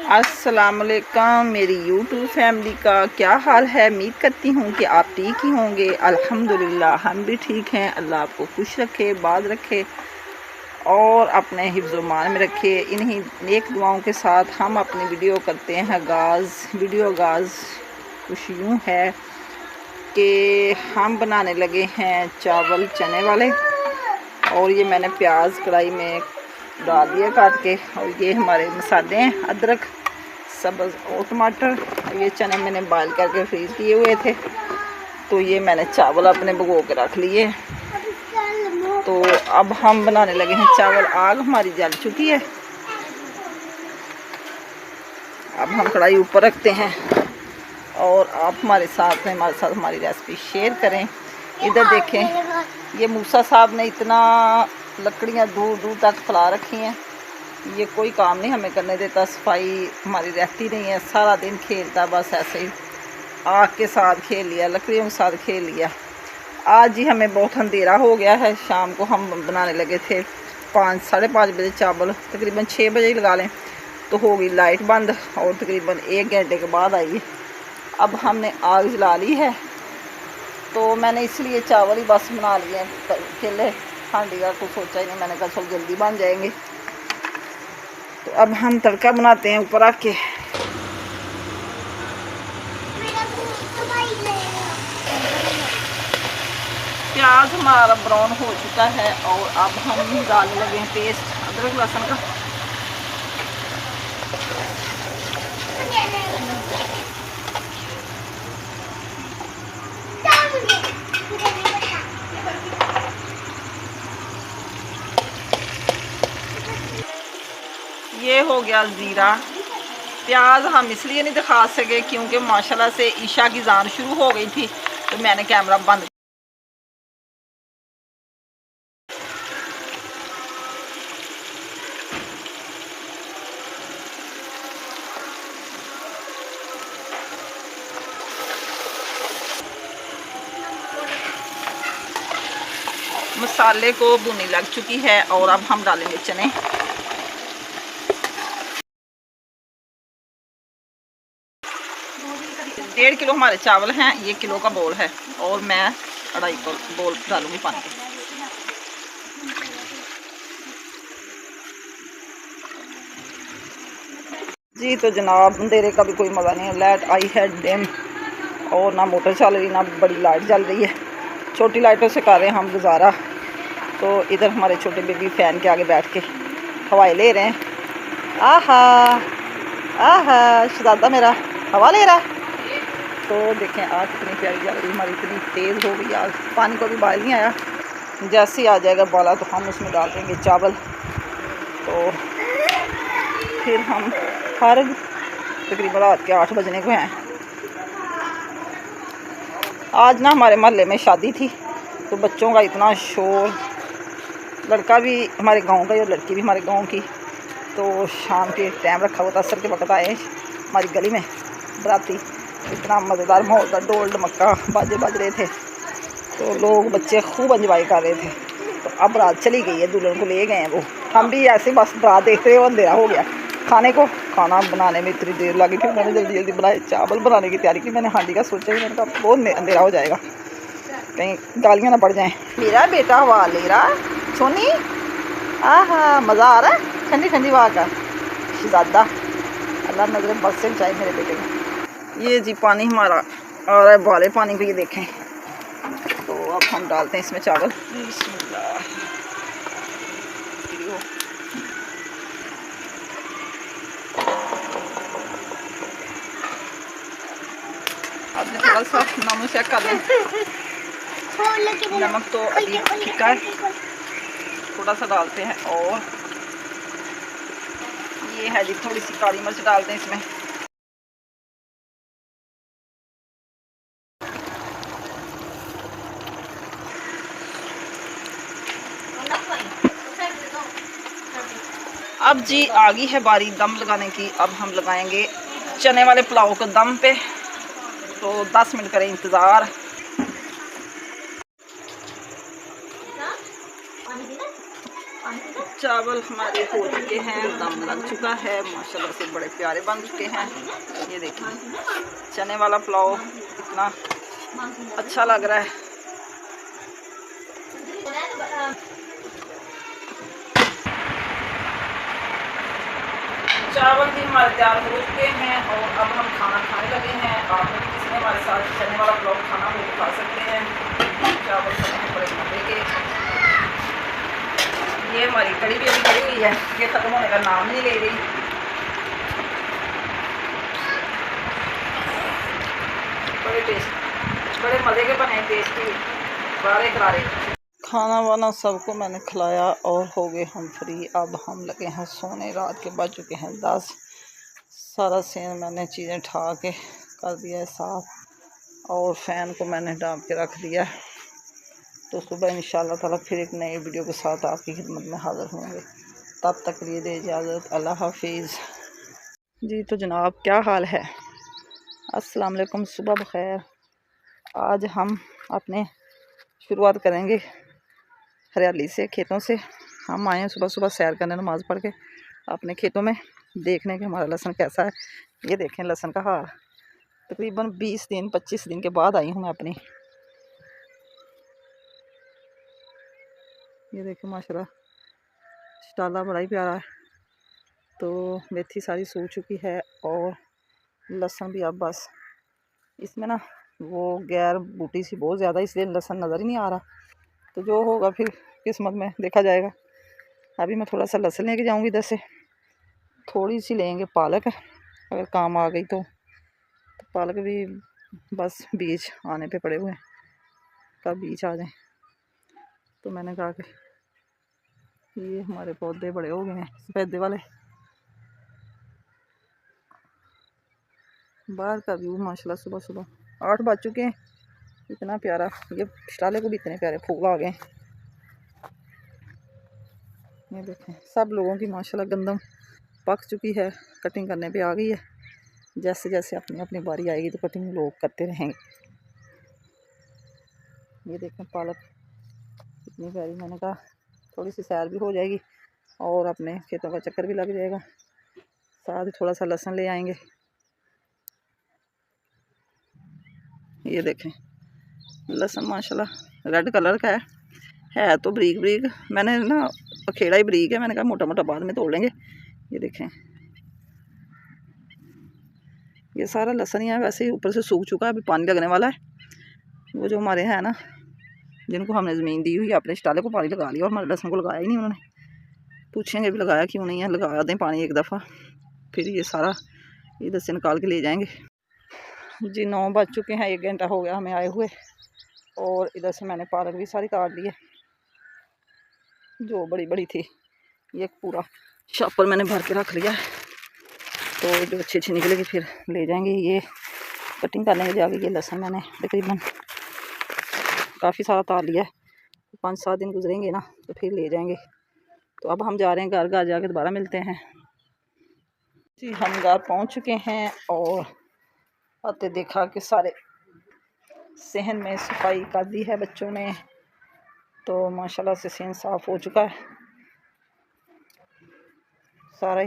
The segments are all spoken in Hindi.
अस्सलाम वालेकुम मेरी यूट्यूब फैमिली का क्या हाल है। उम्मीद करती हूँ कि आप ठीक ही होंगे। अल्हम्दुलिल्लाह हम भी ठीक हैं। अल्लाह आपको खुश रखे, बाद रखे और अपने हिफ्ज़ मान में रखे। इन्हीं नेक दुआओं के साथ हम अपनी वीडियो करते हैं आगाज़। वीडियो आगाज़ कुछ यूँ है कि हम बनाने लगे हैं चावल चने वाले, और ये मैंने प्याज कढ़ाई में डाल दिया काट के, और ये हमारे मसाले हैं अदरक, सब्ज़ और टमाटर। ये चने मैंने बॉयल करके फ्रीज़ किए हुए थे, तो ये मैंने चावल अपने भिगो के रख लिए। तो अब हम बनाने लगे हैं चावल। आग हमारी जल चुकी है। अब हम कढ़ाई ऊपर रखते हैं और आप हमारे साथ हमारी रेसिपी शेयर करें। इधर देखें, ये मूसा साहब ने इतना लकड़ियाँ दूर दूर तक फैला रखी हैं। ये कोई काम नहीं हमें करने देता, सफाई हमारी रहती नहीं है। सारा दिन खेलता, बस ऐसे ही आग के साथ खेल लिया, लकड़ियों के साथ खेल लिया। आज ही हमें बहुत अंधेरा हो गया है। शाम को हम बनाने लगे थे 5-5:30 बजे चावल, तकरीबन 6 बजे ही लगा लें, तो हो गई लाइट बंद और तकरीबन 1 घंटे के बाद आई। अब हमने आग जला ली है, तो मैंने इसलिए चावल ही बस बना लिए हैं। अकेले हांडी का कुछ सोचा ही नहीं, मैंने कहा चलो जल्दी बन जाएंगे। तो अब हम तड़का बनाते हैं ऊपर आके। प्याज हमारा ब्राउन हो चुका है और अब हम डालने लगे हैं पेस्ट अदरक लहसुन का। ये हो गया ज़ीरा। प्याज हम इसलिए नहीं दिखा सके क्योंकि माशाल्लाह से ईशा की जान शुरू हो गई थी, तो मैंने कैमरा बंद। मसाले को भुनी लग चुकी है और अब हम डालेंगे चने। डेढ़ किलो हमारे चावल हैं, ये किलो का बोल है और मैं 2.5 बोल डालूंगी पानी के। जी तो जनाब, अंधेरे का भी कोई मज़ा नहीं है। लाइट आई है डिम और ना मोटर चल रही ना बड़ी लाइट जल रही है। छोटी लाइटों से कर रहे हैं हम गुजारा। तो इधर हमारे छोटे बेबी फ़ैन के आगे बैठ के हवाएं ले रहे हैं। आहा आहा, शहजादा मेरा हवा ले रहा है। तो देखें आग कितनी प्यारी जल रही, हमारी इतनी तेज़ हो गई आग। पानी को भी बॉयल नहीं आया। जैसे ही आ जाएगा बाला तो हम उसमें डाल देंगे चावल। तो फिर हम हर तकरीबन रात के 8 बजने को हैं। आज ना हमारे मोहल्ले में शादी थी, तो बच्चों का इतना शोर। लड़का भी हमारे गांव का और लड़की भी हमारे गांव की। तो शाम के टाइम रखा हुआ था, असर के वक्त आए हमारी गली में बराती। इतना मज़ेदार माहौल था, ढोल ढमक्का बाजे बज रहे थे, तो लोग बच्चे खूब एंजॉय कर रहे थे। तो अब बारात चली गई है, दुल्हन को ले गए हैं वो। हम भी ऐसे बस बारात देखते हुए अंधेरा हो गया। खाना बनाने में इतनी देर लगी, फिर मैंने जल्दी जल्दी बनाए। चावल बनाने की तैयारी की, मैंने हांडी का सोचा ही, मैंने कहा बहुत अंधेरा हो जाएगा, कहीं गालियाँ ना पड़ जाएं। मेरा बेटा हवा ले रहा सोनी। आहा, मज़ा आ रहा है ठंडी ठंडी हवा का। शहजादा, अल्लाह नजर बस से बचाए मेरे बेटे को। ये जी पानी हमारा आ रहा है, बाले पानी को ये देखें। तो अब हम डालते हैं इसमें चावल। आपने थोड़ा सा नमक चेक कर लें। नमक तो अभी फीका है, थोड़ा सा डालते हैं। और ये है जी थोड़ी सी काली मिर्च डालते हैं इसमें। अब जी आ गई है बारी दम लगाने की। अब हम लगाएंगे चने वाले पुलाव को दम पे। तो 10 मिनट करें इंतज़ार। चावल हमारे हो चुके हैं, दम लग चुका है माशाल्लाह से, बड़े प्यारे बन चुके हैं। ये देखिए चने वाला पुलाव इतना अच्छा लग रहा है। चावल भी हमारे तैयार हो चुके हैं और अब हम खाना खाने लगे हैं। आप भी किसी ने हमारे साथ चने वाला पुलाव खाना हो तो खा सकते हैं। चावल बने हैं बड़े मजे के। ये हमारी कड़ी भी अभी खड़ी हुई है, ये ख़त्म होने का नाम नहीं ले रही। बड़े टेस्ट, बड़े मज़े के बने, टेस्टी, करारे करारे। खाना वाना सबको मैंने खिलाया और हो गए हम फ्री। अब हम लगे हैं सोने। रात के बज चुके हैं 10। सारा सीन मैंने चीज़ें उठा के कर दिया है साफ़ और फ़ैन को मैंने डाल के रख दिया। तो सुबह इंशाल्लाह ताला फिर एक नई वीडियो के साथ आपकी खिदमत में हाज़िर होंगे। तब तक लिए दे इजाज़त, अल्लाह हाफिज़। जी तो जनाब क्या हाल है, अस्सलाम वालेकुम, सुबह बखैर। आज हम अपने शुरुआत करेंगे हरियाली से, खेतों से। हम आए हैं सुबह सुबह सैर करने, नमाज़ पढ़ के अपने खेतों में, देखने के हमारा लहसुन कैसा है। ये देखें लहसुन का हाल, तकरीबन 20 दिन 25 दिन के बाद आई हूँ मैं अपनी। ये देखें माशाल्लाह शटाला बड़ा ही प्यारा है। तो मेथी सारी सूख चुकी है और लहसुन भी अब बस, इसमें ना वो गैर बूटी सी बहुत ज़्यादा, इसलिए लहसुन नज़र ही नहीं आ रहा। तो जो होगा फिर किस्मत में देखा जाएगा। अभी मैं थोड़ा सा लहसुन लेके जाऊंगी इधर से, थोड़ी सी लेंगे पालक, अगर काम आ गई तो पालक भी बस बीज आने पे पड़े हुए हैं, कब बीज आ जाए। तो मैंने कहा कि ये हमारे पौधे बड़े हो गए हैं सफ़ेदे वाले। बाहर का व्यू माशाल्लाह, सुबह सुबह 8 बज चुके हैं, इतना प्यारा। ये शटाले को भी इतने प्यारे फूल आ गए। ये देखें सब लोगों की माशाल्लाह गंदम पक चुकी है, कटिंग करने पे आ गई है। जैसे जैसे अपनी अपनी बारी आएगी तो कटिंग लोग करते रहेंगे। ये देखें पालक इतनी प्यारी, मैंने कहा थोड़ी सी सैर भी हो जाएगी और अपने खेतों का चक्कर भी लग जाएगा, साथ ही थोड़ा सा लहसुन ले आएंगे। ये देखें लहसुन माशाल्लाह रेड कलर का है तो बरीक बरीक, मैंने ना पखेड़ा ही बरीक है, मैंने कहा मोटा मोटा बाद में तोड़ लेंगे। ये देखें ये सारा लहसुन ही है, वैसे ही ऊपर से सूख चुका है, अभी पानी लगने वाला है। वो जो हमारे हैं ना जिनको हमने ज़मीन दी हुई है, अपने शटाले को पानी लगा लिया और हमारे लहसुन को लगाया ही नहीं उन्होंने। पूछेंगे भी लगाया क्यों नहीं है, लगा दें पानी एक दफ़ा, फिर ये सारा इधर से निकाल के ले जाएंगे। जी 9 बज चुके हैं, 1 घंटा हो गया हमें आए हुए और इधर से मैंने पालक भी सारी काट ली है जो बड़ी बड़ी थी। ये पूरा शॉपर मैंने भर के रख लिया है, तो जो अच्छी अच्छी निकलेगी फिर ले जाएंगे। ये कटिंग करने के जाके ये लहसुन मैंने तकरीबन काफ़ी सारा तार लिया है, 5-7 दिन गुजरेंगे ना तो फिर ले जाएंगे। तो अब हम जा रहे हैं घर, घर जाके दोबारा मिलते हैं। जी हम घर पहुंच चुके हैं और आते देखा कि सारे सहन में सफाई कर दी है बच्चों ने, तो माशाल्लाह से सहन साफ़ हो चुका है। सारे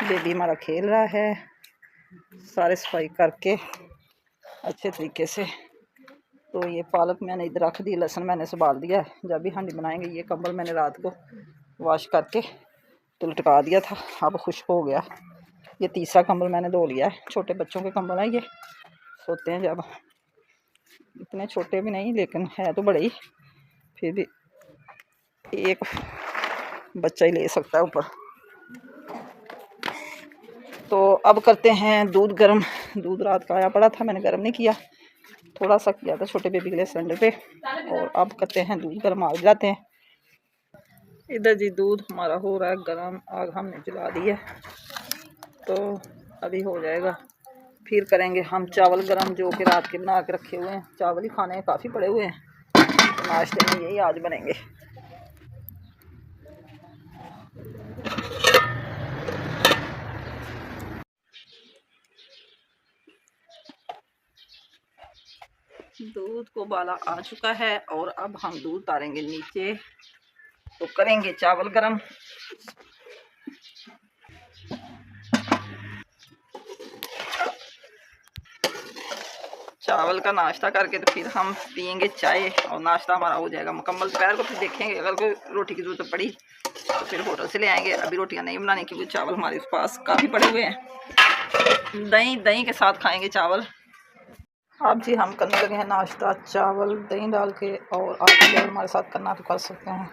बेबी हमारा खेल रहा है, सारे सफाई करके अच्छे तरीके से। तो ये पालक मैंने इधर रख दी, लहसुन मैंने संभाल दिया है, जब भी हांडी बनाएंगे। ये कंबल मैंने रात को वॉश करके तो लटका दिया था, अब खुश्क हो गया। ये तीसरा कंबल मैंने धो लिया है, छोटे बच्चों के कंबल हैं ये, सोते हैं जब, इतने छोटे भी नहीं लेकिन है तो बड़े ही, फिर भी एक बच्चा ही ले सकता है ऊपर। तो अब करते हैं दूध गर्म। दूध रात का आया पड़ा था, मैंने गर्म नहीं किया, थोड़ा सा किया था छोटे बेबी के लिए सिलेंडर पे। और अब करते हैं दूध गर्म, आग जलाते हैं। इधर जी दूध हमारा हो रहा है गर्म, आग हमने जला दी है, तो अभी हो जाएगा। फिर करेंगे हम चावल गर्म जो कि रात के बना के रखे हुए हैं। चावल ही खाने काफ़ी पड़े हुए हैं, तो नाश्ते में यही आज बनेंगे। दूध को उबाला आ चुका है और अब हम दूध उतारेंगे नीचे। तो करेंगे चावल गरम। चावल का नाश्ता करके तो फिर हम पियेंगे चाय और नाश्ता हमारा हो जाएगा मुकम्मल। दोपहर को फिर देखेंगे, अगर कोई रोटी की ज़रूरत पड़ी तो फिर होटल से ले आएंगे। अभी रोटियां नहीं बनानी क्योंकि चावल हमारे पास काफ़ी पड़े हुए हैं। दही के साथ खाएंगे चावल। अब जी हम करने लगे हैं नाश्ता, चावल दही डाल के, और आप भी अगर हमारे साथ करना तो कर सकते हैं।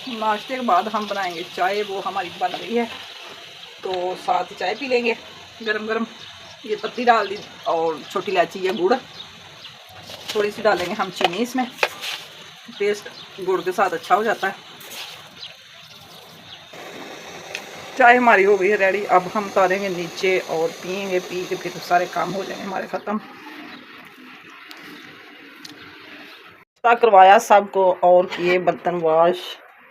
नाश्ते के बाद हम बनाएंगे चाय, वो हमारी बन रही है तो साथ चाय पी लेंगे गरम गरम। ये पत्ती डाल दी और छोटी इलायची, ये गुड़ थोड़ी सी डालेंगे हम चीनी इसमें, टेस्ट गुड़ के साथ अच्छा हो जाता है। चाय हमारी हो गई है रेडी। अब हम उतारेंगे नीचे और पियेंगे, पी के फिर सारे काम हो जाएंगे हमारे ख़त्म। करवाया सबको और किए बर्तन वॉश,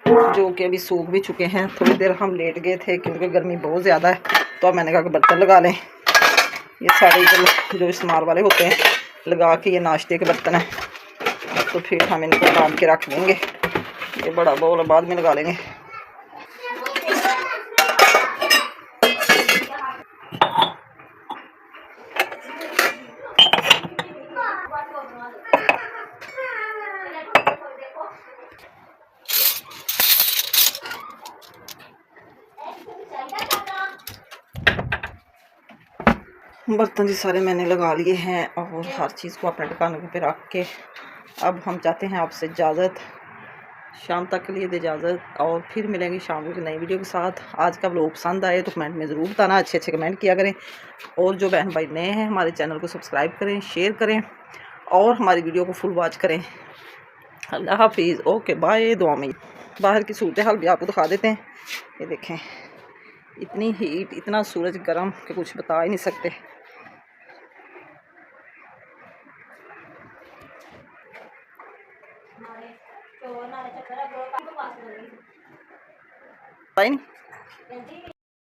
जो कि अभी सूख भी चुके हैं। थोड़ी देर हम लेट गए थे क्योंकि गर्मी बहुत ज़्यादा है, तो मैंने कहा कि बर्तन लगा लें। ये सारे जो इस्तेमाल वाले होते हैं लगा के, ये नाश्ते के बर्तन हैं, तो फिर हम इनको बांध के रख देंगे। ये बड़ा बाउल बाद में लगा लेंगे। बर्तन जी सारे मैंने लगा लिए हैं और हर चीज़ को अपने दुकानों पे रख के अब हम चाहते हैं आपसे इजाज़त। शाम तक के लिए दे इजाज़त, और फिर मिलेंगे शाम को नई वीडियो के साथ। आज का व्लॉग पसंद आए तो कमेंट में ज़रूर बताना, अच्छे अच्छे कमेंट किया करें। और जो बहन भाई नए हैं हमारे चैनल को सब्सक्राइब करें, शेयर करें और हमारी वीडियो को फुल वॉच करें। अल्लाह हाफिज़, ओके बाय। दुआ में बाहर की सूरत हाल भी आपको दिखा देते हैं। ये देखें, इतनी हीट, इतना सूरज गर्म कि कुछ बता ही नहीं सकते। नहीं